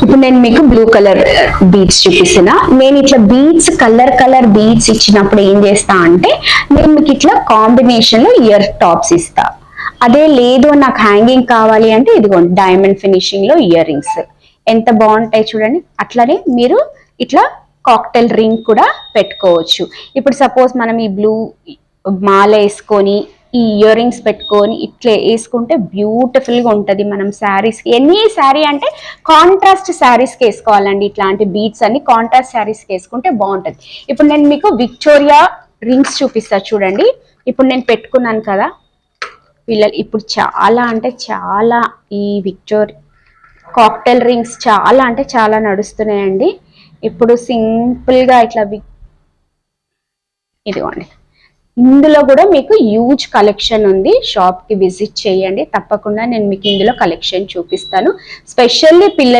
ఇప్పుడు నేను మీకు బ్లూ కలర్ బీడ్స్ చూపిస్తున్నా. నేను ఇట్లా బీడ్స్ కలర్ బీడ్స్ ఇచ్చినప్పుడు ఏం చేస్తా అంటే నేను మీకు ఇట్లా కాంబినేషన్ లో ఇయర్ టాప్స్ ఇస్తా. అదే లేదు నాకు హ్యాంగింగ్ కావాలి అంటే ఇదిగోండి డైమండ్ ఫినిషింగ్ లో ఇయర్ రింగ్స్ ఎంత బాగుంటాయి చూడండి. అట్లనే మీరు ఇట్లా కాక్టైల్ రింగ్ కూడా పెట్టుకోవచ్చు. ఇప్పుడు సపోజ్ మనం ఈ బ్లూ మాల వేసుకొని ఈ ఇయర్ రింగ్స్ పెట్టుకొని ఇట్లా వేసుకుంటే బ్యూటిఫుల్ గా ఉంటది. మనం శారీస్ ఎనీ శారీ అంటే కాంట్రాస్ట్ శారీస్ కి వేసుకోవాలండి. ఇట్లాంటి బీడ్స్ అన్ని కాంట్రాస్ట్ శారీస్ కి వేసుకుంటే బాగుంటది. ఇప్పుడు నేను మీకు విక్టోరియా రింగ్స్ చూపిస్తా చూడండి. ఇప్పుడు నేను పెట్టుకున్నాను కదా పిల్లలు, ఇప్పుడు చాలా అంటే చాలా ఈ విక్టోరియా కాక్టైల్ రింగ్స్ చాలా అంటే చాలా నడుస్తున్నాయండి. ఇప్పుడు సింపుల్ గా ఇట్లా ఇదిగోండి. ఇందులో కూడా మీకు హ్యూజ్ కలెక్షన్ ఉంది. షాప్ కి విజిట్ చేయండి తప్పకుండా. నేను మీకు ఇందులో కలెక్షన్ చూపిస్తాను. స్పెషల్లీ పిల్లలు